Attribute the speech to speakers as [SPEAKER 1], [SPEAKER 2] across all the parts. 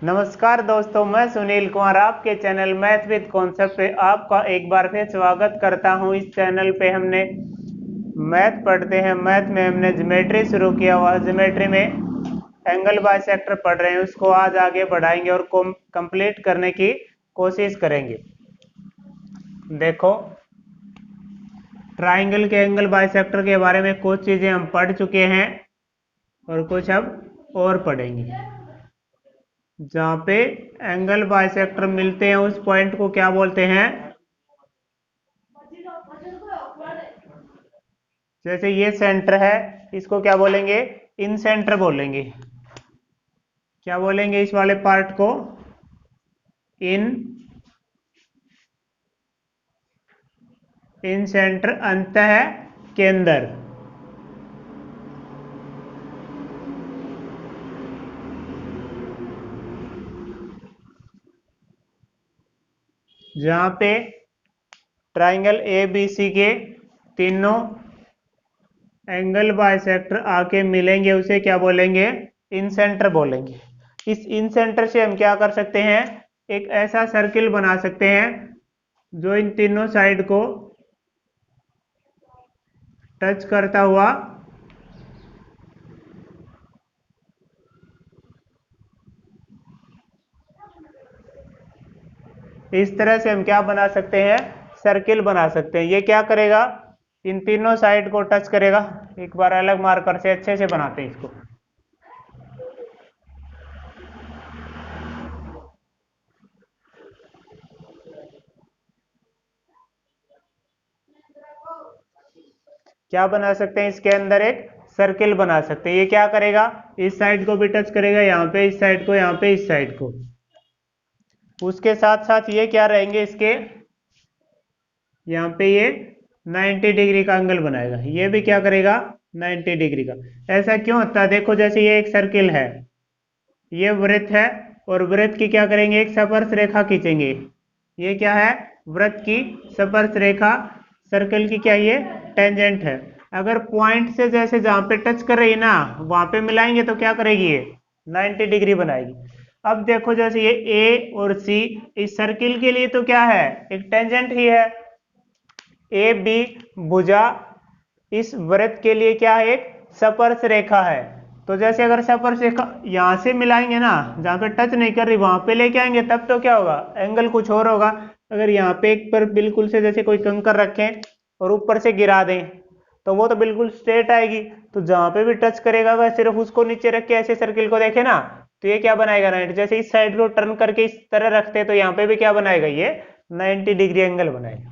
[SPEAKER 1] नमस्कार दोस्तों, मैं सुनील कुमार आपके चैनल मैथ विद कॉन्सेप्ट पे आपका एक बार फिर स्वागत करता हूं। इस चैनल पे हमने मैथ पढ़ते हैं। मैथ में हमने ज्योमेट्री शुरू किया हुआ है। ज्योमेट्री में एंगल बाइसेक्टर पढ़ रहे हैं, उसको आज आगे बढ़ाएंगे और कंप्लीट करने की कोशिश करेंगे। देखो, ट्राइंगल के एंगल बाइसेक्टर के बारे में कुछ चीज़ें हम पढ़ चुके हैं और कुछ अब और पढ़ेंगे। जहाँ पे एंगल बाइसेक्टर मिलते हैं उस पॉइंट को क्या बोलते हैं? जैसे ये सेंटर है, इसको क्या बोलेंगे? इन सेंटर बोलेंगे। क्या बोलेंगे इस वाले पार्ट को? इन सेंटर, अंतः केंद्र। जहाँ पे ट्राइंगल ए बी सी के तीनों एंगल बाइसेक्टर आके मिलेंगे उसे क्या बोलेंगे? इन सेंटर बोलेंगे। इस इन सेंटर से हम क्या कर सकते हैं? एक ऐसा सर्किल बना सकते हैं जो इन तीनों साइड को टच करता हुआ इस तरह से हम क्या बना सकते हैं? सर्किल बना सकते हैं। ये क्या करेगा? इन तीनों साइड को टच करेगा। एक बार अलग मार्कर से अच्छे से बनाते हैं इसको। क्या बना सकते हैं? इसके अंदर एक सर्किल बना सकते हैं। ये क्या करेगा? इस साइड को भी टच करेगा, यहाँ पे इस साइड को, यहाँ पे इस साइड को। उसके साथ साथ ये क्या रहेंगे इसके? यहाँ पे ये 90 डिग्री का एंगल बनाएगा। ये भी क्या करेगा? 90 डिग्री का। ऐसा क्यों होता है? देखो, जैसे ये एक सर्किल है, ये वृत्त है, और वृत्त की क्या करेंगे? एक स्पर्श रेखा खींचेंगे। ये क्या है? वृत्त की स्पर्श रेखा। सर्कल की क्या? ये टेंजेंट है। अगर पॉइंट से जैसे जहां पे टच कर रही है ना, वहां पे मिलाएंगे तो क्या करेगी? ये 90 डिग्री बनाएगी। अब देखो, जैसे ये ए और सी इस सर्किल के लिए तो क्या है? एक टेंजेंट ही है। ए बी भुजा इस वृत्त के लिए क्या है? एक स्पर्श रेखा है। तो जैसे अगर स्पर्श रेखा यहां से मिलाएंगे ना, जहां पे टच नहीं कर रही वहां पे लेके आएंगे, तब तो क्या होगा? एंगल कुछ और होगा। अगर यहाँ पे एक पर बिल्कुल से जैसे कोई कंकर रखें और ऊपर से गिरा दें तो वो तो बिल्कुल स्ट्रेट आएगी। तो जहां पे भी टच करेगा वह सिर्फ उसको नीचे रख के ऐसे सर्किल को देखे ना, तो ये क्या बनाएगा? 90। जैसे इस साइड को टर्न करके इस तरह रखते तो यहाँ पे भी क्या बनाएगा? ये 90 डिग्री एंगल बनाएगा।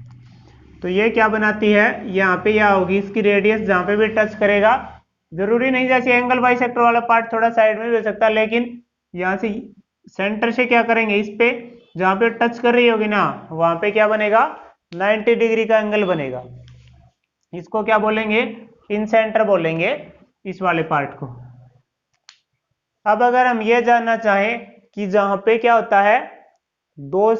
[SPEAKER 1] तो ये क्या बनाती है? यहाँ पे यह होगी इसकी रेडियस, जहां पे भी टच करेगा। जरूरी नहीं जैसे एंगल बाइसेक्टर वाला पार्ट थोड़ा साइड में भी हो सकता है, लेकिन यहाँ से सेंटर से क्या करेंगे? इस पे जहां पे टच कर रही होगी ना, वहां पे क्या बनेगा? 90 डिग्री का एंगल बनेगा। इसको क्या बोलेंगे? इन सेंटर बोलेंगे इस वाले पार्ट को। अब अगर हम ये जानना चाहें कि जहां पे क्या होता है, दो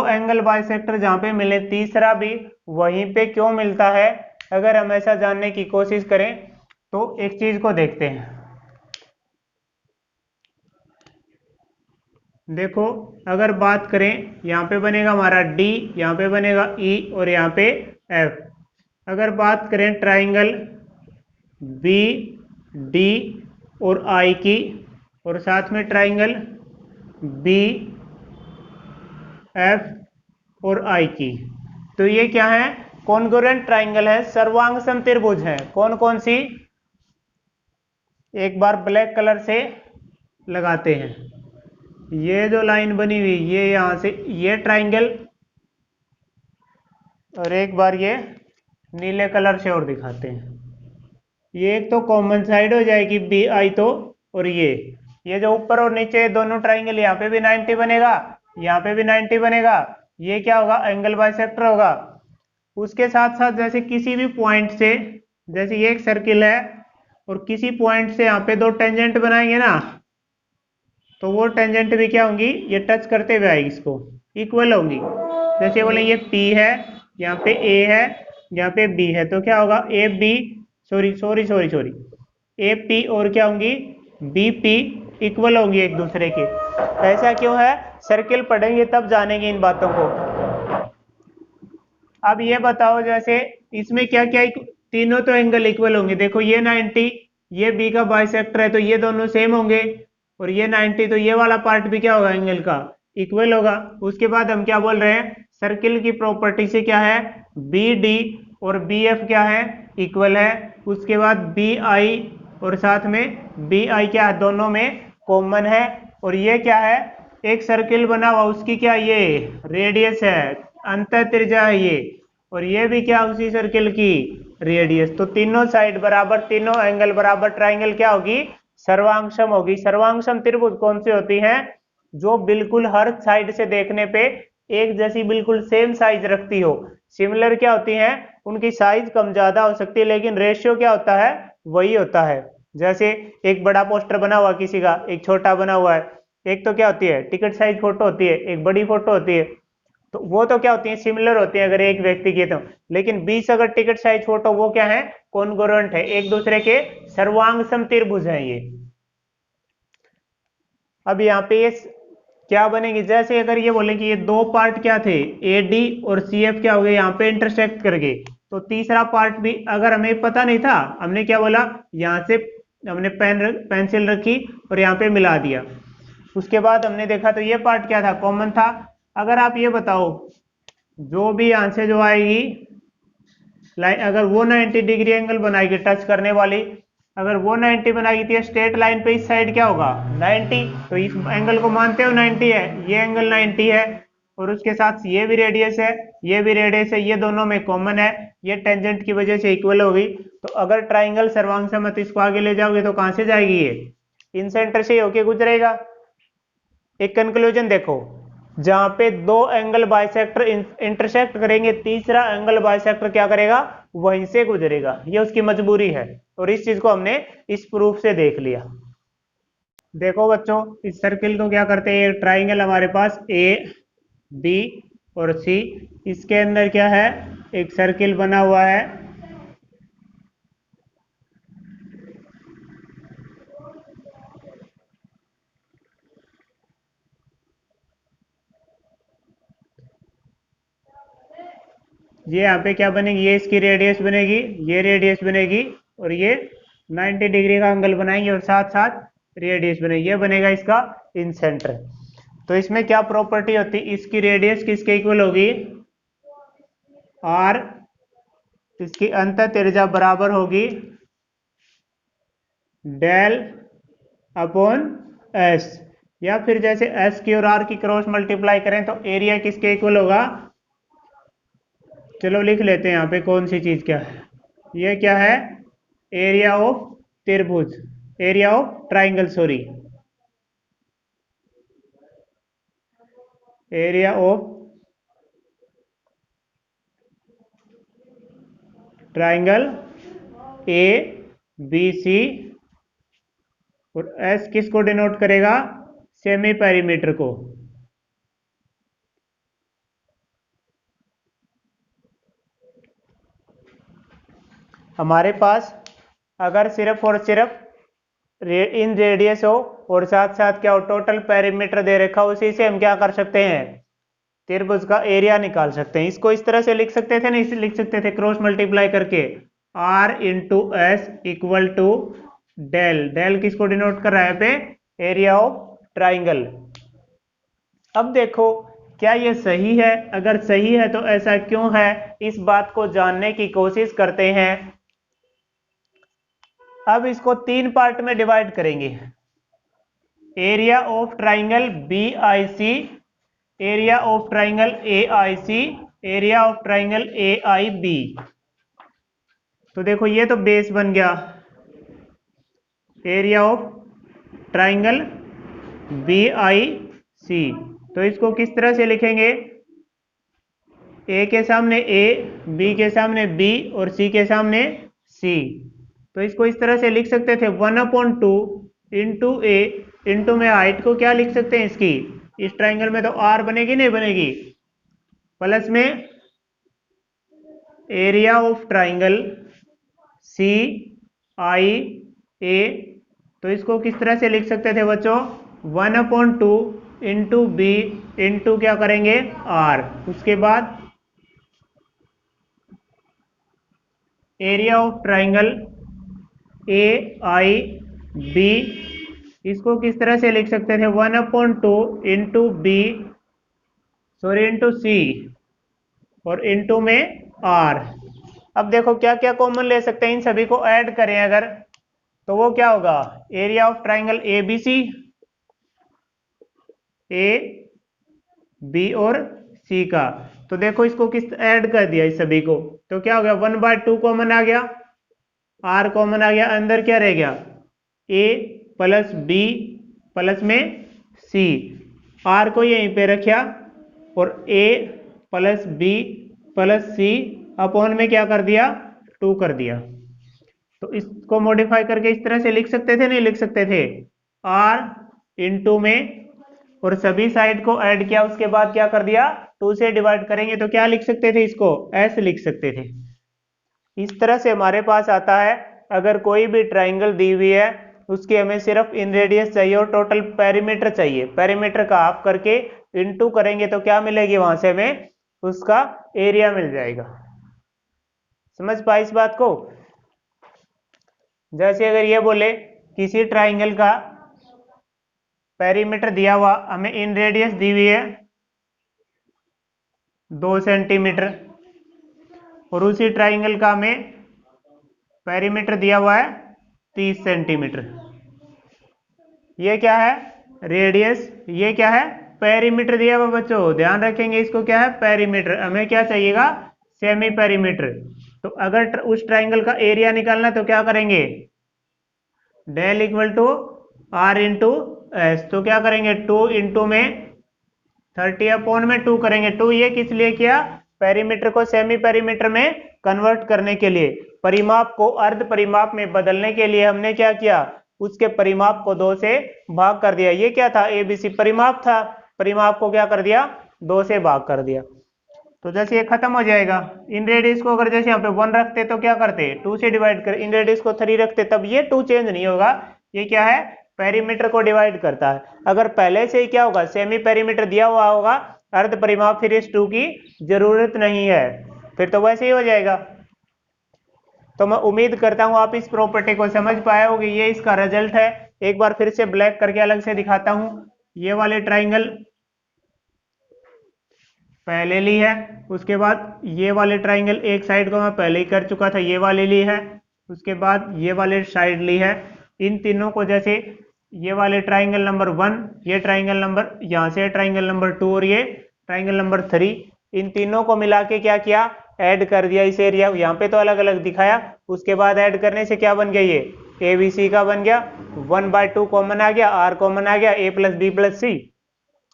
[SPEAKER 1] एंगल बाइसेक्टर जहां पे मिले, तीसरा भी वहीं पे क्यों मिलता है? अगर हम ऐसा जानने की कोशिश करें तो एक चीज को देखते हैं। देखो, अगर बात करें, यहाँ पे बनेगा हमारा डी, यहाँ पे बनेगा ई, और यहाँ पे एफ। अगर बात करें ट्राइंगल बी डी और आई की, और साथ में ट्राइंगल बी एफ और आई की, तो ये क्या है? कॉन्ग्रुएंट ट्राइंगल है, सर्वांग समत्रिभुज है। कौन कौन सी? एक बार ब्लैक कलर से लगाते हैं। ये जो लाइन बनी हुई, ये यहां से ये ट्राइंगल, और एक बार ये नीले कलर से और दिखाते हैं। ये एक तो कॉमन साइड हो जाएगी बी आई, तो और ये जो ऊपर और नीचे दोनों ट्राइंगल, यहाँ पे भी 90 बनेगा, यहाँ पे भी 90 बनेगा। ये क्या होगा? एंगल बाइसेक्टर होगा। उसके साथ साथ जैसे किसी भी पॉइंट से, जैसे ये एक सर्किल है और किसी पॉइंट से यहाँ पे दो टेंजेंट बनाएंगे ना, तो वो टेंजेंट भी क्या होंगी? ये टच करते हुए आएगी, इसको इक्वल होंगी। जैसे बोले ये P है, यहाँ पे A है, यहाँ पे B है, तो क्या होगा? A B, sorry sorry sorry sorry, A P और क्या होंगी? बी पी, इक्वल होंगी एक दूसरे के। ऐसा क्यों है? सर्किल पढ़ेंगे तब जानेंगे इन बातों को। अब ये बताओ, जैसे इसमें क्या क्या तीनों तो एंगल इक्वल होंगे। देखो ये 90, ये बी का बाइसेक्टर है तो ये दोनों सेम होंगे, और ये 90 तो ये वाला पार्ट भी क्या होगा, एंगल का इक्वल होगा। उसके बाद हम क्या बोल रहे हैं, सर्किल की प्रॉपर्टी से क्या है, बी डी और बी एफ क्या है, इक्वल है। उसके बाद बी आई और साथ में बी आई क्या है, दोनों में कॉमन है। और ये क्या है, एक सर्किल बना हुआ, उसकी क्या ये रेडियस है, अंत त्रिज्या है ये, और ये भी क्या उसी सर्किल की रेडियस। तो तीनों साइड बराबर, तीनों एंगल बराबर, ट्राइंगल क्या होगी, सर्वांगसम होगी। सर्वांगसम त्रिभुज कौन सी होती हैं, जो बिल्कुल हर साइड से देखने पे एक जैसी बिल्कुल सेम साइज रखती हो। सिमिलर क्या होती हैं, उनकी साइज कम ज्यादा हो सकती है लेकिन रेशियो क्या होता है, वही होता है। जैसे एक बड़ा पोस्टर बना हुआ किसी का, एक छोटा बना हुआ है, एक तो क्या होती है टिकट साइज फोटो होती है, एक बड़ी फोटो होती है, तो वो तो क्या होती है, सिमिलर होती है अगर एक व्यक्ति की तो। लेकिन 20 अगर टिकट साइज फोटो, वो क्या है, कॉन्ग्रुएंट है, एक दूसरे के सर्वांग समत्रिभुज है ये। अब यहाँ पे ये क्या बनेगी, जैसे अगर ये बोले कि ये दो पार्ट क्या थे, ए डी और सी एफ क्या हो गए, यहाँ पे इंटरसेक्ट कर गए, तो तीसरा पार्ट भी अगर हमें पता नहीं था, हमने क्या बोला, यहाँ से हमने पेंसिल रखी और यहाँ पे मिला दिया। उसके बाद हमने देखा तो ये पार्ट क्या था, कॉमन था। अगर आप ये बताओ, जो भी यहाँ से जो आएगी लाइन, अगर वो 90 डिग्री एंगल बनाएगी टच करने वाली, अगर वो 90 बनाएगी तो ये स्ट्रेट लाइन पे इस साइड क्या होगा, 90। तो इस एंगल को मानते हो 90 है, ये एंगल 90 है, और उसके साथ ये भी रेडियस है, ये भी रेडियस है, ये दोनों में कॉमन है, ये टेंजेंट की वजह से इक्वल होगी। तो अगर ट्राइंगल सर्वांग समत इसको आगे ले जाओगे तो कहां से जाएगी, ये इन सेंटर से होके गुजरेगा। एक कंक्लूजन देखो, जहां पे दो एंगल बाइसेक्टर इंटरसेक्ट करेंगे, तीसरा एंगल बाइसेक्टर क्या करेगा, वहीं से गुजरेगा, ये उसकी मजबूरी है। और इस चीज को हमने इस प्रूफ से देख लिया। देखो बच्चों, इस सर्किल को क्या करते हैं, ट्राइंगल हमारे पास ए बी और सी, इसके अंदर क्या है, एक सर्किल बना हुआ है। ये यहाँ पे क्या बनेगी, ये इसकी रेडियस बनेगी, ये रेडियस बनेगी, और ये 90 डिग्री का एंगल बनाएंगे और साथ साथ रेडियस बनेगी, ये बनेगा इसका इन सेंटर। तो इसमें क्या प्रॉपर्टी होती है, इसकी रेडियस किसके इक्वल होगी, आर, इसकी अंत त्रिज्या बराबर होगी डेल अपॉन एस, या फिर जैसे एस की और आर की क्रॉस मल्टीप्लाई करें तो एरिया किसके इक्वल होगा। चलो लिख लेते हैं यहाँ पे कौन सी चीज क्या है, ये क्या है, एरिया ऑफ त्रिभुज, area of triangle, sorry, area of triangle A B C, और एस किसको डिनोट करेगा, सेमी पेरीमीटर को। हमारे पास अगर सिर्फ और सिर्फ इन रेडियस हो और साथ साथ क्या हो, टोटल पेरीमीटर दे रखा हो, उसी से हम क्या कर सकते हैं, त्रिभुज का एरिया निकाल सकते हैं। इसको इस तरह से लिख सकते थे, नहीं लिख सकते थे, क्रॉस मल्टीप्लाई करके, R into S equal to del, del किसको डिनोट कर रहा है पे, एरिया ऑफ ट्राइंगल। अब देखो क्या ये सही है, अगर सही है तो ऐसा क्यों है, इस बात को जानने की कोशिश करते हैं। अब इसको तीन पार्ट में डिवाइड करेंगे, area of triangle B I C, area of triangle A I C, area of triangle A I B. तो देखो ये तो बेस बन गया, area of triangle B I C. तो इसको किस तरह से लिखेंगे, ए के सामने ए, बी के सामने बी और सी के सामने सी। तो इसको इस तरह से लिख सकते थे, 1/2 इंटू ए, इंटू में हाइट को क्या लिख सकते हैं इसकी, इस ट्राइंगल में तो आर बनेगी, नहीं बनेगी, प्लस में एरिया ऑफ ट्राइंगल सी आई ए तो इसको किस तरह से लिख सकते थे बच्चों, 1/2 इंटू बी इंटू क्या करेंगे आर, उसके बाद area of triangle A I B, इसको किस तरह से लिख सकते थे, 1/2 into B sorry into C और इंटू में आर। अब देखो क्या क्या कॉमन ले सकते हैं, इन सभी को ऐड करें अगर तो वो क्या होगा, area of triangle A B C, A B और सी का। तो देखो इसको किस ऐड कर दिया इस सभी को, तो क्या हो गया 1/2 कॉमन आ गया, आर कॉमन आ गया, अंदर क्या रह गया ए प्लस बी प्लस में सी, आर को यहीं पे रखा और ए प्लस बी प्लस सी अपॉन में क्या कर दिया 2 कर दिया। तो इसको मॉडिफाई करके इस तरह से लिख सकते थे, नहीं लिख सकते थे, आर इंटू में और सभी साइड को ऐड किया, उसके बाद क्या कर दिया 2 से डिवाइड करेंगे तो क्या लिख सकते थे, इसको ऐसे लिख सकते थे। इस तरह से हमारे पास आता है, अगर कोई भी ट्राइंगल दी हुई है उसकी हमें सिर्फ इन रेडियस चाहिए और टोटल पेरीमीटर चाहिए, पेरीमीटर का हाफ करके इनटू करेंगे तो क्या मिलेगी, वहां से हमें उसका एरिया मिल जाएगा। समझ पाए इस बात को। जैसे अगर ये बोले किसी ट्राइंगल का पेरीमीटर दिया हुआ, हमें इन रेडियस दी हुई है 2 सेंटीमीटर और उसी ट्राइंगल का हमें पेरीमीटर दिया हुआ है 30 सेंटीमीटर। ये क्या है रेडियस, ये क्या है पेरीमीटर दिया हुआ बच्चों, ध्यान रखेंगे इसको क्या है पेरीमीटर, हमें क्या चाहिएगा सेमी पेरीमीटर। तो अगर उस ट्राइंगल का एरिया निकालना तो क्या करेंगे, del equal to R into S, तो क्या करेंगे 2 इंटू में 30 अपॉन में 2 करेंगे। 2 ये किस लिए किया, पेरीमीटर को सेमी पेरीमीटर में कन्वर्ट करने के लिए, परिमाप को अर्ध परिमाप में बदलने के लिए हमने क्या किया, उसके परिमाप को 2 से भाग कर दिया। ये क्या था एबीसी परिमाप था, परिमाप को क्या कर दिया 2 से भाग कर दिया। तो जैसे ये खत्म हो जाएगा, इन रेडियस को अगर जैसे यहाँ पे 1 रखते तो क्या करते 2 से डिवाइड कर, इन रेडियस को 3 रखते तब ये 2 चेंज नहीं होगा, ये क्या है पेरीमीटर को डिवाइड करता है। अगर पहले से ही क्या होगा सेमी पेरीमीटर दिया हुआ होगा अर्ध परिमाप, फिर इस 2 की जरूरत नहीं है, फिर तो वैसे ही हो जाएगा। तो मैं उम्मीद करता हूं आप इस प्रॉपर्टी को समझ पाए होगे, ये इसका रिजल्ट है। एक बार फिर से ब्लैक करके अलग से दिखाता हूं, ये वाले ट्राइंगल पहले ली है, उसके बाद ये वाले ट्राइंगल एक साइड को मैं पहले ही कर चुका था, ये वाले ली है, उसके बाद ये वाले साइड ली है। इन तीनों को जैसे ये वाले ट्राइंगल नंबर 1, ये ट्राइंगल नंबर यहाँ से ट्राइंगल नंबर 2 और ये ट्राइंगल नंबर 3, इन तीनों को मिला के क्या किया ऐड कर दिया इस एरिया, यहाँ पे तो अलग अलग दिखाया, उसके बाद ऐड करने से क्या बन गया ये ए बी सी का बन गया, 1/2 कॉमन आ गया, आर कॉमन आ गया, ए प्लस बी प्लस सी,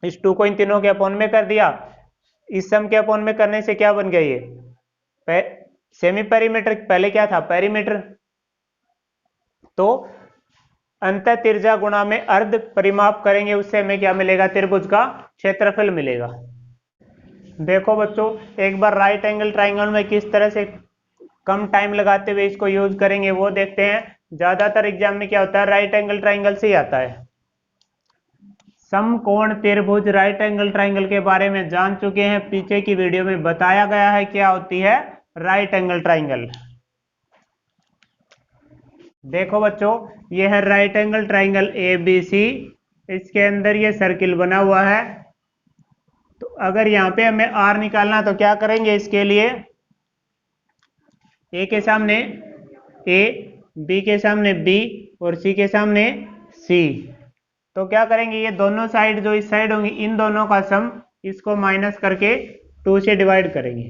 [SPEAKER 1] इस 2 को इन तीनों के अपॉन में कर दिया, इस सम के अपॉन में करने से क्या बन गया ये सेमी पेरीमीटर, पहले क्या था पेरीमीटर, तो अंत त्रिज्या गुणा में अर्ध परिमाप करेंगे, उससे हमें क्या मिलेगा त्रिभुज का क्षेत्रफल मिलेगा। देखो बच्चों एक बार राइट एंगल ट्राइंगल में किस तरह से कम टाइम लगाते हुए इसको यूज करेंगे वो देखते हैं। ज्यादातर एग्जाम में क्या होता है राइट एंगल ट्राइंगल से ही आता है। समकोण त्रिभुज राइट एंगल ट्राइंगल के बारे में जान चुके हैं, पीछे की वीडियो में बताया गया है क्या होती है राइट एंगल ट्राइंगल। देखो बच्चों ये है right angle triangle A B C, इसके अंदर ये सर्किल बना हुआ है। तो अगर यहाँ पे हमें आर निकालना तो क्या करेंगे, इसके लिए ए के सामने ए, बी के सामने बी और सी के सामने सी। तो क्या करेंगे ये दोनों साइड जो इस साइड होंगी इन दोनों का सम इसको माइनस करके 2 से डिवाइड करेंगे।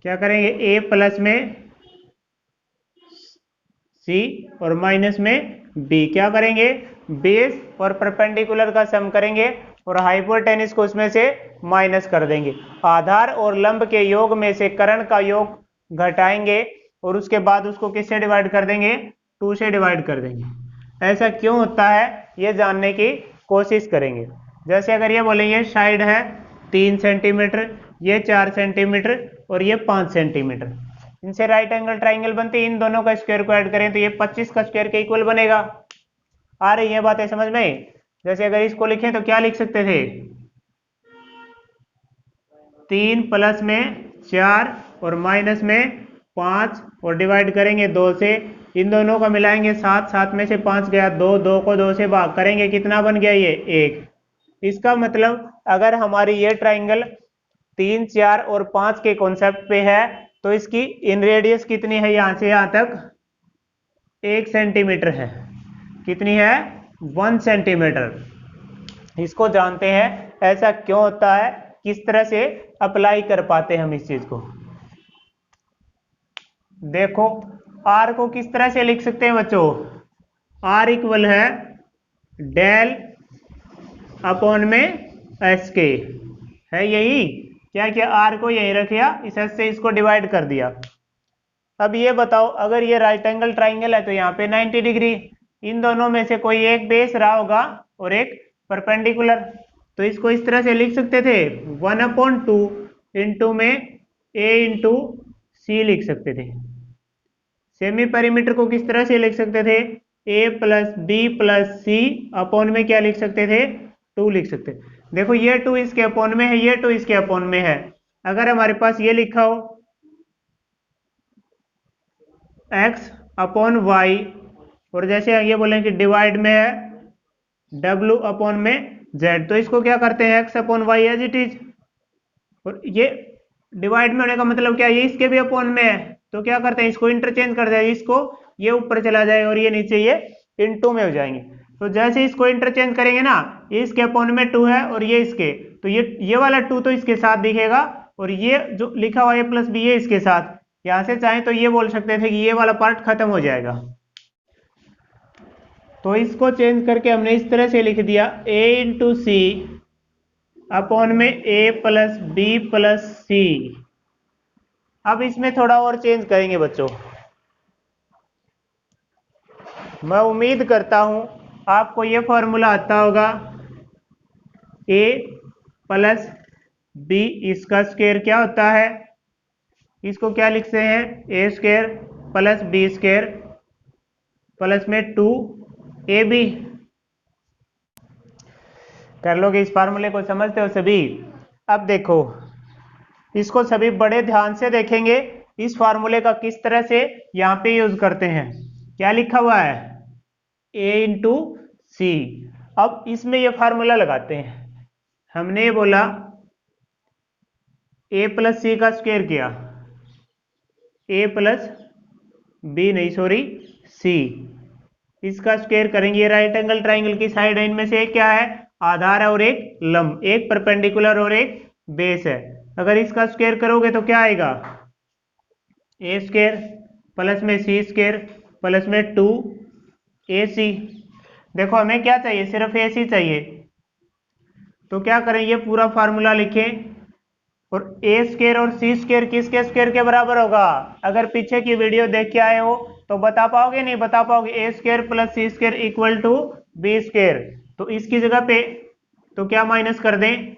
[SPEAKER 1] क्या करेंगे ए प्लस में सी और माइनस में बी, क्या करेंगे बेस और परपेंडिकुलर का सम करेंगे और हाइपोटेनिस को उसमें से माइनस कर देंगे। आधार और लंब के योग में से कर्ण का योग घटाएंगे और उसके बाद उसको किससे डिवाइड कर देंगे 2 से डिवाइड कर देंगे। ऐसा क्यों होता है ये जानने की कोशिश करेंगे। जैसे अगर ये बोले ये साइड है 3 सेंटीमीटर, ये 4 सेंटीमीटर और ये 5 सेंटीमीटर, इनसे राइट एंगल ट्राइंगल बनते, इन दोनों का स्क्वायर को ऐड करें तो ये 25 का स्क्वायर के इक्वल बनेगा। आ रही है बातें समझ में? जैसे अगर इसको लिखें तो क्या लिख सकते थे, 3 प्लस में 4 और माइनस में 5 और डिवाइड करेंगे 2 से, इन दोनों का मिलाएंगे 7, 7 में से 5 गया 2, 2 को 2 से भाग करेंगे, कितना बन गया ये 1। इसका मतलब अगर हमारी ये ट्राइंगल 3, 4 और 5 के कॉन्सेप्ट पे है तो इसकी इन रेडियस कितनी है, यहां से यहां तक 1 सेंटीमीटर है। कितनी है? 1 सेंटीमीटर। इसको जानते हैं ऐसा क्यों होता है, किस तरह से अप्लाई कर पाते हैं हम इस चीज को। देखो आर को किस तरह से लिख सकते हैं बच्चों, आर इक्वल है डेल अपॉन में एस के, है यही। क्या किया, आर को यही रखिया, इस एस से इसको डिवाइड कर दिया। अब ये बताओ अगर ये राइट एंगल ट्राइंगल है तो यहाँ पे 90 डिग्री, इन दोनों में से कोई एक बेस रहा होगा और एक परपेंडिकुलर, तो इसको इस तरह से लिख सकते थे 1/2 इंटू में ए इंटू सी लिख सकते थे। सेमी पेरीमीटर को किस तरह से लिख सकते थे, ए प्लस बी प्लस सी अपॉन में क्या लिख सकते थे, 2 लिख सकते। देखो ये 2 इसके अपॉन में है, ये 2 इसके अपॉन में है। अगर हमारे पास ये लिखा हो x अपॉन वाई, और जैसे ये बोलें कि डिवाइड में है w अपॉन में z, तो इसको क्या करते हैं x upon Y as it is, और ये डिवाइड में होने का मतलब क्या, ये इसके भी अपॉन में है तो क्या करते हैं इसको इंटरचेंज कर दें, इसको ये ऊपर चला जाएगा और ये नीचे ये इनटू में हो जाएंगे। तो जैसे इसको इंटरचेंज करेंगे ना, ये इसके अपॉन में 2 है और ये इसके, तो ये वाला 2 तो इसके साथ दिखेगा और ये जो लिखा हुआ है प्लस बी ये इसके साथ। यहां से चाहे तो ये बोल सकते थे कि ये वाला पार्ट खत्म हो जाएगा, तो इसको चेंज करके हमने इस तरह से लिख दिया a इंटू सी अपॉन में a प्लस बी प्लस सी। अब इसमें थोड़ा और चेंज करेंगे बच्चों, मैं उम्मीद करता हूं आपको ये फॉर्मूला आता होगा, a प्लस बी इसका स्क्वायर क्या होता है, इसको क्या लिखते हैं A square plus B square plus में 2ab। कर लोगे इस फार्मूले को, समझते हो सभी? अब देखो इसको सभी बड़े ध्यान से देखेंगे, इस फार्मूले का किस तरह से यहां पे यूज करते हैं। क्या लिखा हुआ है a इंटू सी। अब इसमें ये फार्मूला लगाते हैं, हमने ये बोला a प्लस सी का स्क्वायर किया, a प्लस बी नहीं सॉरी सी, इसका स्क्वायर करेंगे। ये राइट एंगल ट्राइंगल की साइड है, इनमें से एक क्या है, आधार है और एक लंब, एक परपेंडिकुलर और एक बेस है। अगर इसका स्क्वायर करोगे तो क्या आएगा, ए स्क्वायर प्लस में सी स्क्वायर प्लस में 2ac। देखो हमें क्या चाहिए, सिर्फ ac चाहिए, तो क्या करें ये पूरा फार्मूला लिखें, और ए स्क्वायर और सी स्क्वायर किसके स्क्वायर के बराबर होगा, अगर पीछे की वीडियो देख के आए हो तो बता पाओगे, नहीं बता पाओगे, A square plus C square equal to B square, तो इसकी जगह पे तो क्या माइनस कर दें,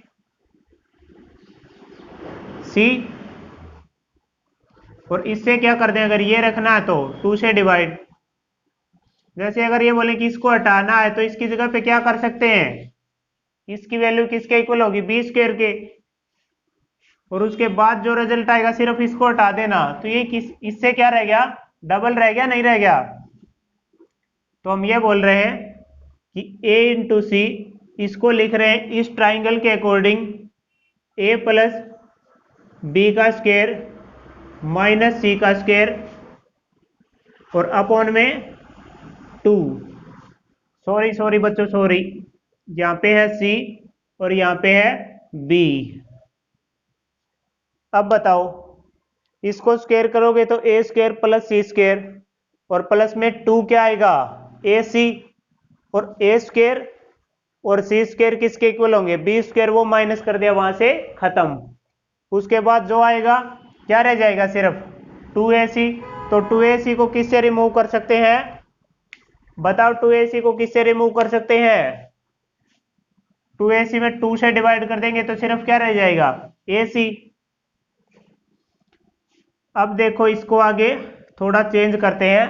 [SPEAKER 1] सी, और इससे क्या कर दें, अगर ये रखना है तो 2 से डिवाइड। जैसे अगर ये बोले कि इसको हटाना है तो इसकी जगह पे क्या कर सकते हैं, इसकी वैल्यू किसके इक्वल होगी, बी स्क्वायर के, और उसके बाद जो रिजल्ट आएगा सिर्फ इसको हटा देना, तो ये किस, इससे क्या रह गया, डबल रह गया, नहीं रह गया। तो हम ये बोल रहे हैं कि a इंटू सी, इसको लिख रहे हैं इस ट्राइंगल के अकॉर्डिंग a प्लस बी का स्क्वायर माइनस सी का स्क्वायर और अपॉन में 2। सॉरी बच्चों सॉरी, यहाँ पे है c और यहाँ पे है b। अब बताओ इसको स्क्वायर करोगे तो ए स्क्वायर प्लस सी स्क्वायर और प्लस में 2 क्या आएगा, ए सी, और ए स्क्वायर और सी स्क्वायर किसके इक्वल होंगे, बी स्क्वायर, वो माइनस कर दिया वहां से खत्म। उसके बाद जो आएगा क्या रह जाएगा, सिर्फ 2ac। तो 2ac को किससे रिमूव कर सकते हैं, बताओ 2ac को किससे रिमूव कर सकते हैं, 2ac में 2 से डिवाइड कर देंगे तो सिर्फ क्या रह जाएगा, ac। अब देखो इसको आगे थोड़ा चेंज करते हैं।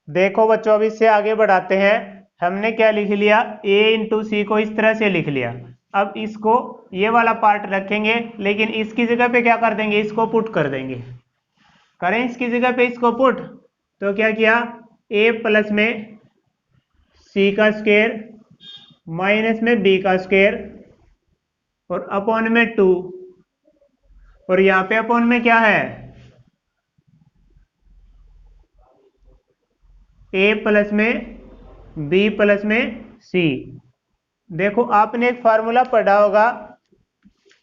[SPEAKER 1] देखो बच्चों अब इससे आगे बढ़ाते हैं। हमने क्या लिख लिया, a इंटू सी को इस तरह से लिख लिया। अब इसको ये वाला पार्ट रखेंगे, लेकिन इसकी जगह पे क्या कर देंगे, इसको पुट कर देंगे। करें इसकी जगह पे इसको पुट, तो क्या किया, a प्लस में सी का स्क्वायर माइनस में b का स्क्वायर और अपॉन में 2, और यहां पे अपॉन में क्या है, a प्लस में b प्लस में c। देखो आपने एक फार्मूला पढ़ा होगा,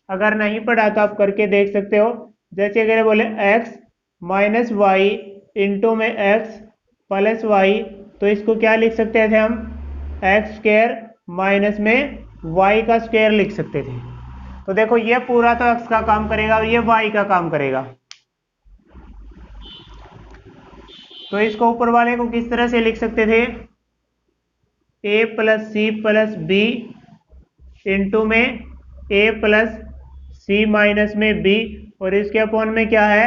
[SPEAKER 1] अगर नहीं पढ़ा तो आप करके देख सकते हो। जैसे अगर बोले x माइनस वाई इंटू में x प्लस वाई, तो इसको क्या लिख सकते थे हम, एक्स स्क्वायर माइनस में वाई का स्क्वायर लिख सकते थे। तो देखो ये पूरा तो x का काम करेगा और ये y का काम करेगा। तो इसको ऊपर वाले को किस तरह से लिख सकते थे, a plus C plus B into में a प्लस सी माइनस में b, और इसके अपॉन में क्या है,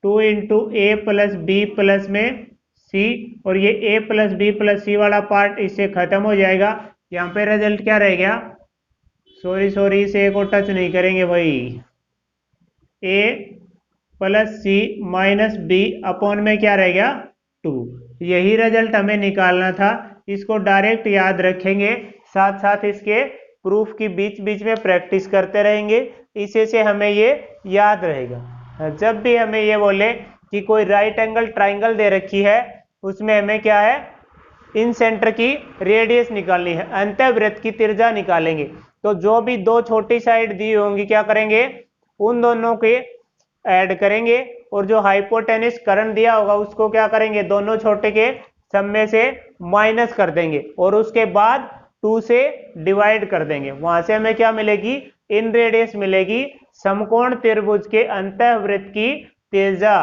[SPEAKER 1] 2 into A plus B plus में c, और ये a plus B plus C वाला पार्ट इससे खत्म हो जाएगा। यहाँ पे रिजल्ट क्या रह गया, सॉरी इसे को टच नहीं करेंगे भाई, a plus C minus B upon में क्या रह गया, 2। यही रिजल्ट हमें निकालना था। इसको डायरेक्ट याद रखेंगे, साथ साथ इसके प्रूफ की बीच बीच में प्रैक्टिस करते रहेंगे, इसी से हमें ये याद रहेगा। जब भी हमें ये बोले कि कोई राइट एंगल ट्राइंगल दे रखी है, उसमें हमें क्या है, इन सेंटर की रेडियस निकालनी है, अंतःवृत्त की त्रिज्या निकालेंगे। तो जो भी दो छोटी साइड दी होंगी क्या करेंगे, उन दोनों के ऐड करेंगे, और जो हाइपोटेनिस करंट दिया होगा उसको क्या करेंगे, दोनों छोटे के सम में से माइनस कर देंगे, और उसके बाद 2 से डिवाइड कर देंगे। वहां से हमें क्या मिलेगी, इन रेडियस मिलेगी, समकोण त्रिभुज के अंतःवृत्त की त्रिज्या।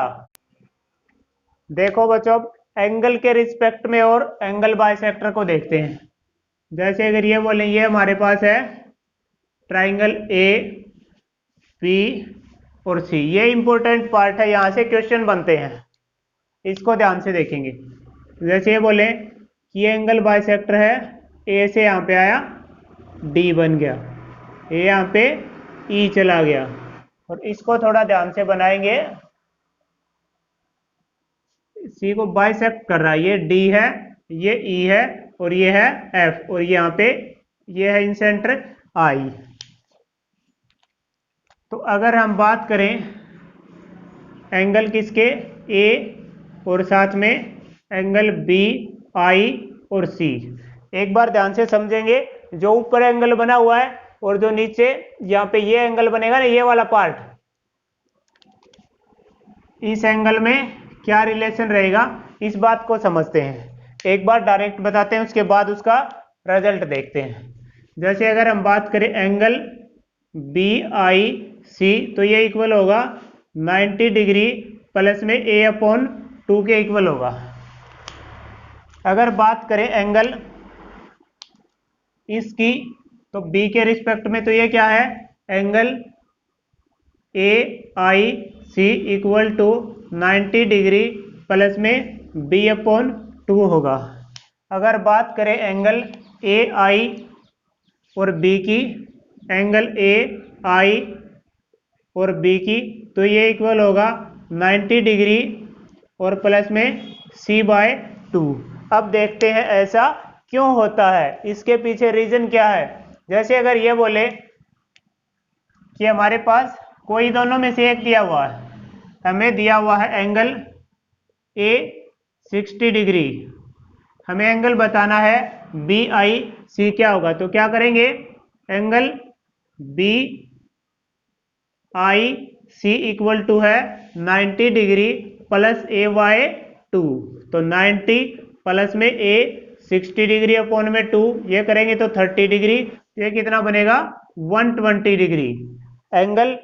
[SPEAKER 1] देखो बच्चों एंगल के रिस्पेक्ट में और एंगल बाइसेक्टर को देखते हैं। जैसे अगर ये बोले, ये हमारे पास है ट्राइंगल ए पी और सी, ये इंपॉर्टेंट पार्ट है, यहां से क्वेश्चन बनते हैं, इसको ध्यान से देखेंगे। जैसे ये बोले कि ये एंगल बाइसेक्टर है, ए से यहां पे आया डी बन गया, ए यहां पे ई चला गया, और इसको थोड़ा ध्यान से बनाएंगे। सी को बाइसेक्ट कर रहा है, ये डी है, ये ई है, और ये है एफ, और यहाँ पे ये है इन सेंटर आई। तो अगर हम बात करें एंगल किसके, ए और साथ में एंगल बी आई और सी, एक बार ध्यान से समझेंगे। जो ऊपर एंगल बना हुआ है और जो नीचे यहाँ पे ये एंगल बनेगा ना, ये वाला पार्ट, इस एंगल में क्या रिलेशन रहेगा, इस बात को समझते हैं। एक बार डायरेक्ट बताते हैं, उसके बाद उसका रिजल्ट देखते हैं। जैसे अगर हम बात करें एंगल बी आई सी, तो ये इक्वल होगा 90 डिग्री प्लस में ए अपॉन 2 के इक्वल होगा। अगर बात करें एंगल इसकी, तो बी के रिस्पेक्ट में, तो ये क्या है, angle A I C equal to 90 degree plus में बी अपॉन 2 होगा। अगर बात करें एंगल ए आई और बी की, एंगल ए आई और बी की, तो ये इक्वल होगा 90 डिग्री और प्लस में सी बाय 2। अब देखते हैं ऐसा क्यों होता है, इसके पीछे रीजन क्या है। जैसे अगर ये बोले कि हमारे पास कोई दोनों में से एक दिया हुआ है, हमें दिया हुआ है एंगल ए 60 डिग्री, हमें एंगल बताना है बी आई सी क्या होगा। तो क्या करेंगे, angle B I C equal to है 90 डिग्री प्लस ए बाय 2, तो 90 प्लस में ए 60 डिग्री अपॉन में 2, ये करेंगे तो 30 डिग्री, ये कितना बनेगा 120 डिग्री। एंगल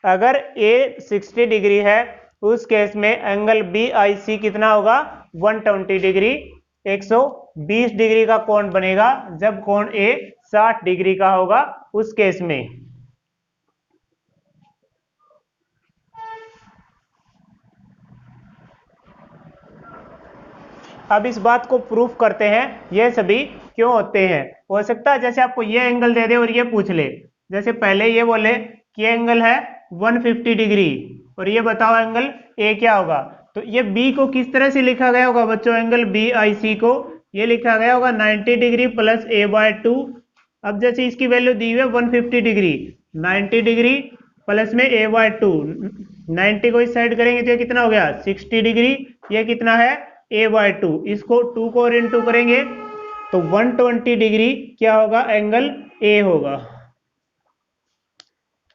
[SPEAKER 1] अगर ए 60 डिग्री है, उस केस में एंगल बी आई सी कितना होगा 120 डिग्री, 120 डिग्री का कोण बनेगा जब कोण ए 60 डिग्री का होगा उस केस में। अब इस बात को प्रूफ करते हैं ये सभी क्यों होते हैं। हो सकता है जैसे आपको ये एंगल दे दे और ये पूछ ले, जैसे पहले ये बोले कि एंगल है 150 डिग्री और ये बताओ एंगल ए क्या होगा, तो ये बी को किस तरह से लिखा गया होगा बच्चों, एंगल बी आई सी को ये लिखा गया होगा 90 डिग्री प्लस a/2। अब जैसे इसकी वैल्यू दी हुई है 150 डिग्री, 90 डिग्री प्लस में a/2, 90 को इस साइड करेंगे तो ये कितना हो गया 60 डिग्री, ये कितना है a/2, इसको 2 को और इनटू करेंगे तो 120 डिग्री क्या होगा, एंगल ए होगा।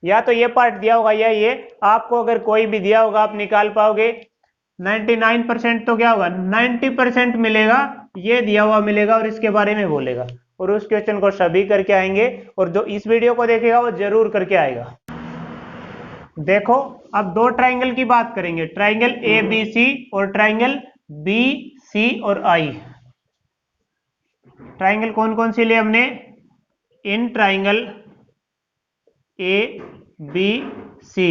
[SPEAKER 1] या तो ये पार्ट दिया होगा या ये, आपको अगर कोई भी दिया होगा आप निकाल पाओगे। 99% तो क्या होगा 90% मिलेगा, ये दिया हुआ मिलेगा और इसके बारे में बोलेगा, और उस क्वेश्चन को सभी करके आएंगे, और जो इस वीडियो को देखेगा वो जरूर करके आएगा। देखो अब दो ट्राइंगल की बात करेंगे, ट्राइंगल ए बी सी और ट्राइंगल बी सी और आई। ट्राइंगल कौन कौन सी लिए हमने, in triangle A B C,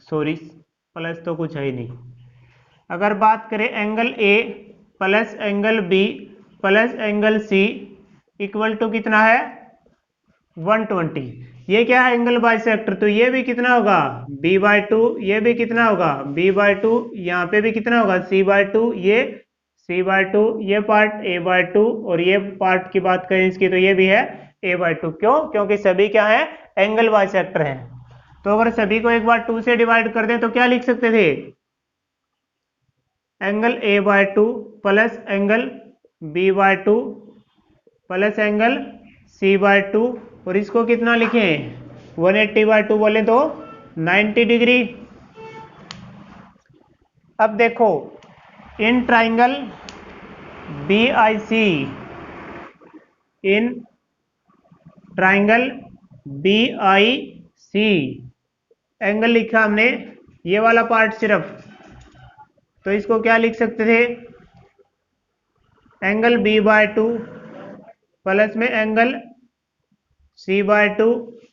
[SPEAKER 1] sorry plus तो कुछ है ही नहीं। अगर बात करें angle A plus angle B plus angle C equal to कितना है 120। ये क्या है एंगल बाइसेक्टर, तो ये भी कितना होगा b/2, ये भी कितना होगा b/2, यहाँ पे भी कितना होगा c/2, ये c/2, ये पार्ट a/2 और ये पार्ट की बात करें इसकी तो ये भी है a/2। क्यों, क्योंकि सभी क्या है एंगल बाइसेक्टर हैं। तो अगर सभी को एक बार 2 से डिवाइड कर दें तो क्या लिख सकते थे, angle a/2 plus angle b/2 plus angle c/2, और इसको कितना लिखें 180/2 बोले तो 90 डिग्री। अब देखो in triangle BIC, in triangle BIC angle लिखा हमने ये वाला पार्ट सिर्फ, तो इसको क्या लिख सकते थे, एंगल b/2 प्लस में एंगल c/2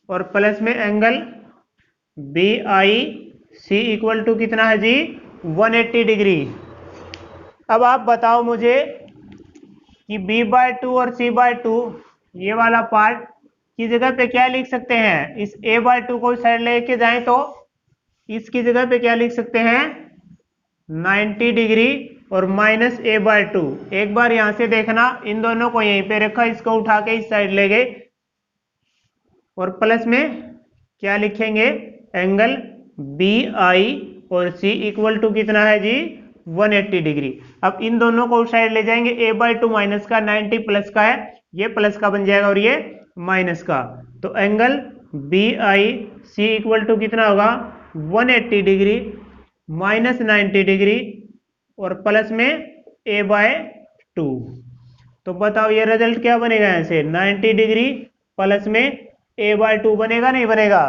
[SPEAKER 1] और प्लस में एंगल BIC इक्वल टू कितना है जी 180 डिग्री। अब आप बताओ मुझे कि b/2 और c/2 ये वाला पार्ट की जगह पे क्या लिख सकते हैं, इस a/2 को साइड लेके जाएं तो इसकी जगह पे क्या लिख सकते हैं 90 डिग्री और माइनस a/2। एक बार यहां से देखना, इन दोनों को यहीं पे रखा, इसको उठा के इस साइड ले गए और प्लस में क्या लिखेंगे एंगल BI और C इक्वल टू कितना है जी 180 डिग्री। अब इन दोनों को उस साइड ले जाएंगे, a/2 माइनस का 90 प्लस का है, ये प्लस का बन जाएगा और ये माइनस का, तो एंगल BIC इक्वल टू कितना होगा 180 डिग्री माइनस 90 डिग्री और प्लस में a/2। तो बताओ ये रिजल्ट क्या बनेगा, यहाँ से 90 डिग्री प्लस में a/2 बनेगा नहीं बनेगा।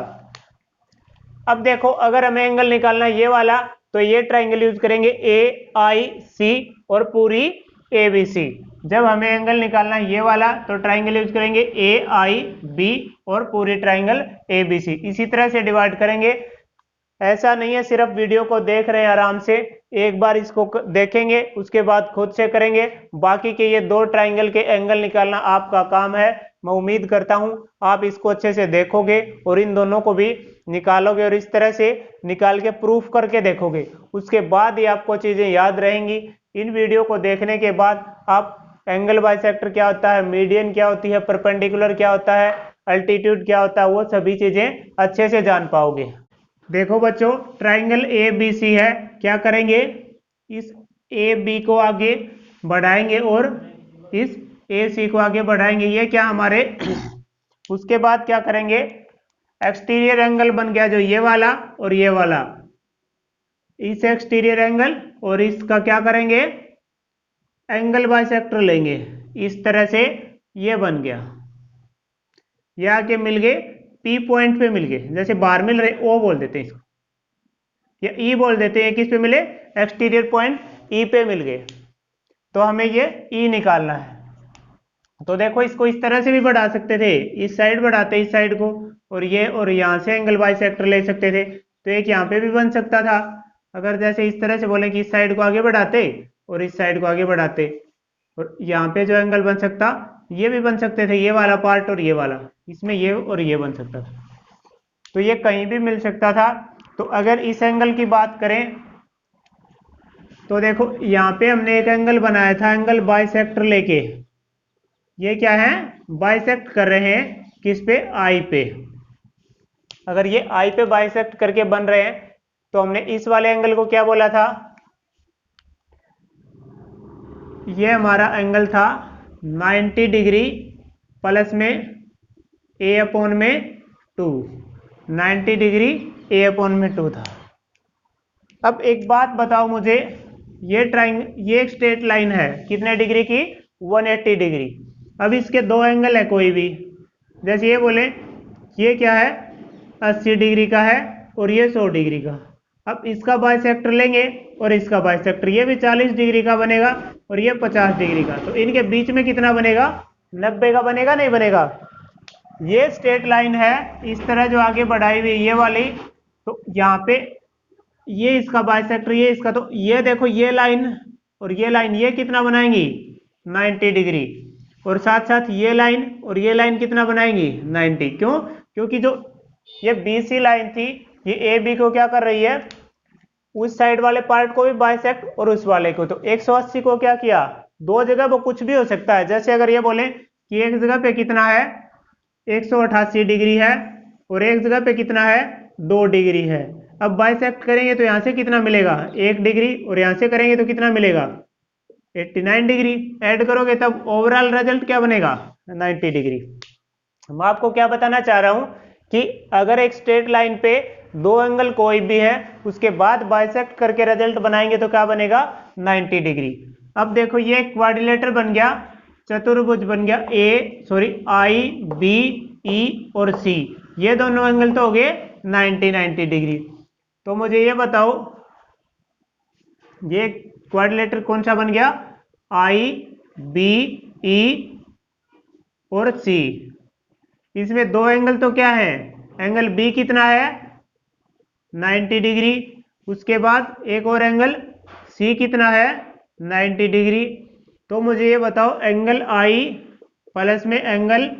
[SPEAKER 1] अब देखो अगर हमें एंगल निकालना है ये वाला, तो ये ट्राइंगल यूज करेंगे AIC और पूरी ABC। जब हमें एंगल निकालना है ये वाला तो ट्राइंगल यूज करेंगे AIB और पूरी ट्राइंगल ABC। इसी तरह से डिवाइड करेंगे। ऐसा नहीं है सिर्फ वीडियो को देख रहे हैं आराम से, एक बार इसको देखेंगे उसके बाद खुद से करेंगे। बाकी के ये दो ट्राइंगल के एंगल निकालना आपका काम है। मैं उम्मीद करता हूं आप इसको अच्छे से देखोगे और इन दोनों को भी निकालोगे और इस तरह से निकाल के प्रूफ करके देखोगे, उसके बाद ही आपको चीजें याद रहेंगी। इन वीडियो को देखने के बाद आप एंगल बाइसेक्टर क्या होता है, मीडियन क्या होती है, परपेंडिकुलर क्या होता है, अल्टीट्यूड क्या होता है, वो सभी चीजें अच्छे से जान पाओगे। देखो बच्चों ट्राइंगल ABC है, क्या करेंगे इस AB को आगे बढ़ाएंगे और इस AC को आगे बढ़ाएंगे, ये क्या हमारे उसके बाद क्या करेंगे एक्सटीरियर एंगल बन गया जो ये वाला और ये वाला, इस एक्सटीरियर एंगल और इसका क्या करेंगे एंगल बाइसेक्टर लेंगे, इस तरह से ये बन गया, ये आके मिल गए P पॉइंट पे मिल गए, जैसे बाहर मिल रहे O बोल देते हैं इसको, या E बोल देते हैं, किस पे मिले एक्सटीरियर पॉइंट E पे मिल गए, तो हमें ये E निकालना है। तो देखो इसको इस तरह से भी बढ़ा सकते थे, इस साइड बढ़ाते इस साइड को और ये, और यहां से एंगल बाइसेक्टर ले सकते थे, तो एक यहाँ पे भी बन सकता था। अगर जैसे इस तरह से बोले कि इस साइड को आगे बढ़ाते और इस साइड को आगे बढ़ाते, और यहाँ पे जो एंगल बन सकता, ये भी बन सकते थे, ये वाला पार्ट और ये वाला, इसमें ये और ये बन सकता था, तो ये कहीं भी मिल सकता था। तो अगर इस एंगल की बात करें तो देखो यहाँ पे हमने एक एंगल बनाया था, एंगल बाइसेक्टर लेके, ये क्या है, बाइसेक्ट कर रहे हैं किस पे, आई पे। अगर ये आई पे बाइसेक्ट करके बन रहे हैं तो हमने इस वाले एंगल को क्या बोला था, ये हमारा एंगल था 90 डिग्री प्लस में ए अपॉन में 2, 90 डिग्री ए अपॉन में 2 था। अब एक बात बताओ मुझे, ये एक स्ट्रेट लाइन है कितने डिग्री की, 180 डिग्री। अब इसके दो एंगल है कोई भी, जैसे ये बोले ये क्या है 80 डिग्री का है और ये 100 डिग्री का। अब इसका बाइसेक्टर लेंगे और इसका बाइसेक्टर, ये भी 40 डिग्री का बनेगा और ये 50 डिग्री का, तो इनके बीच में कितना बनेगा, 90 का बनेगा, नहीं बनेगा। ये स्ट्रेट लाइन है इस तरह जो आगे बढ़ाई हुई ये वाली, तो यहाँ पे ये इसका बाइसेक्टर, ये इसका, तो ये देखो ये लाइन और ये लाइन ये कितना बनाएंगी, 90 डिग्री, और साथ साथ ये लाइन और ये लाइन कितना बनाएंगी, 90। क्यों, क्योंकि जो ये BC लाइन थी ये AB को क्या कर रही है, उस साइड वाले पार्ट को भी बाइसेक्ट और उस वाले को, तो 180 को क्या किया, दो जगह वो कुछ भी हो सकता है। जैसे अगर ये बोले कि एक जगह पे कितना है 188 डिग्री है और एक जगह पे कितना है 2 डिग्री है, अब बाइसेक्ट करेंगे तो यहाँ से कितना मिलेगा 1 डिग्री और यहाँ से करेंगे तो कितना मिलेगा 89 डिग्री, ऐड करोगे तब ओवरऑल रिजल्ट क्या बनेगा 90 डिग्री। मैं आपको क्या बताना चाह रहा हूं कि अगर एक स्ट्रेट लाइन पे दो एंगल कोई भी है उसके बाद बाइसेक्ट करके रिजल्ट बनाएंगे तो क्या बनेगा 90 डिग्री। अब देखो ये क्वाड्रिलेटर बन गया, चतुर्भुज बन गया आई बी ई और सी, ये दोनों एंगल तो हो गए 90 डिग्री। तो मुझे ये बताओ ये क्वाड्रिलेटर कौन सा बन गया, आई बी ई और सी, इसमें दो एंगल तो क्या है, एंगल बी कितना है 90 डिग्री, उसके बाद एक और एंगल सी कितना है 90 डिग्री। तो मुझे ये बताओ एंगल आई प्लस में एंगल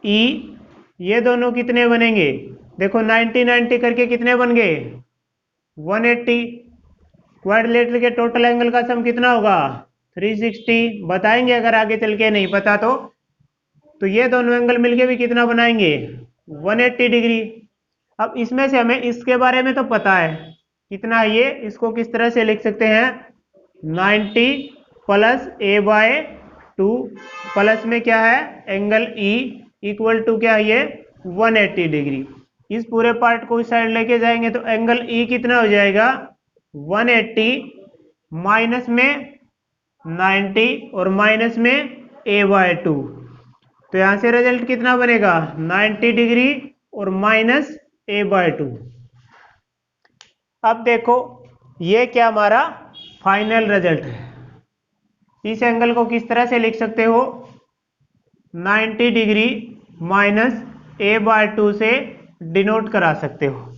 [SPEAKER 1] ई, ये दोनों कितने बनेंगे, देखो 90 करके कितने बन गए 180, क्वाड्रिलेटर के टोटल एंगल का सम कितना होगा 360, बताएंगे अगर आगे चल के नहीं पता तो ये दोनों एंगल मिलके भी कितना बनाएंगे 180 डिग्री। अब इसमें से हमें इसके बारे में तो पता है कितना है ये, इसको किस तरह से लिख सकते हैं 90 प्लस a/2 प्लस में क्या है एंगल ई इक्वल टू क्या है ये 180 डिग्री। इस पूरे पार्ट को इस साइड लेके जाएंगे तो एंगल ई कितना हो जाएगा 180 माइनस में 90 और माइनस में a/2, तो यहां से रिजल्ट कितना बनेगा 90 डिग्री और माइनस a/2। अब देखो ये क्या हमारा फाइनल रिजल्ट है, इस एंगल को किस तरह से लिख सकते हो 90 डिग्री माइनस a/2 से डिनोट करा सकते हो।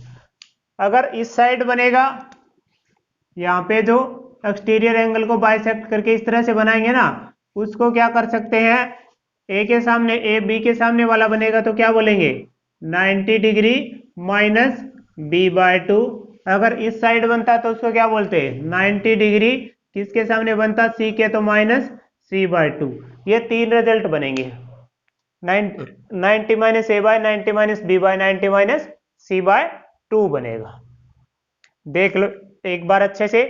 [SPEAKER 1] अगर इस साइड बनेगा यहाँ पे जो एक्सटीरियर एंगल को बाइसेक्ट करके इस तरह से बनाएंगे ना, उसको क्या कर सकते हैं, ए के सामने ए बी के सामने वाला बनेगा तो क्या बोलेंगे 90 डिग्री माइनस b/2। अगर इस साइड बनता तो उसको क्या बोलते हैं 90 डिग्री किसके सामने बनता सी के, तो माइनस c/2। ये तीन रिजल्ट बनेंगे 90 minus a/90 minus b/90 minus c/2 बनेगा। देख लो एक बार अच्छे से,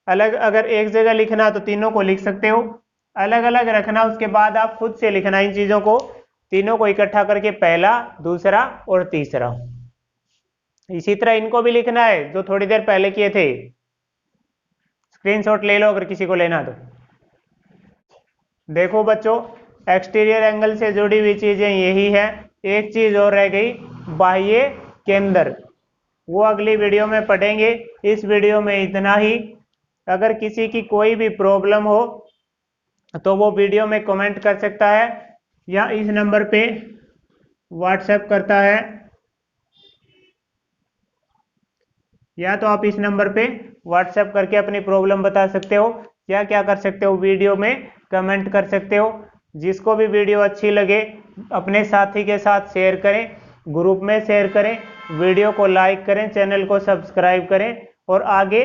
[SPEAKER 1] अलग अगर एक जगह लिखना तो तीनों को लिख सकते हो, अलग अलग रखना उसके बाद आप खुद से लिखना इन चीजों को, तीनों को इकट्ठा करके पहला दूसरा और तीसरा। इसी तरह इनको भी लिखना है जो थोड़ी देर पहले किए थे, स्क्रीनशॉट ले लो अगर किसी को लेना तो। देखो बच्चों एक्सटीरियर एंगल से जुड़ी हुई चीजें यही है, एक चीज और रह गई बाह्य केंद्र, वो अगली वीडियो में पढ़ेंगे। इस वीडियो में इतना ही। अगर किसी की कोई भी प्रॉब्लम हो तो वो वीडियो में कमेंट कर सकता है या इस नंबर पे व्हाट्सएप करता है, या तो आप इस नंबर पे व्हाट्सएप करके अपनी प्रॉब्लम बता सकते हो। क्या क्या कर सकते हो, वीडियो में कमेंट कर सकते हो। जिसको भी वीडियो अच्छी लगे अपने साथी के साथ शेयर करें, ग्रुप में शेयर करें, वीडियो को लाइक करें, चैनल को सब्सक्राइब करें। और आगे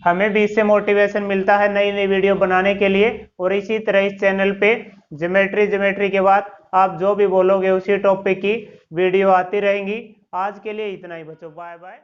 [SPEAKER 1] हमें भी इससे मोटिवेशन मिलता है नई नई वीडियो बनाने के लिए। और इसी तरह इस चैनल पे ज्योमेट्री के बाद आप जो भी बोलोगे उसी टॉपिक की वीडियो आती रहेंगी। आज के लिए इतना ही बच्चों, बाय बाय।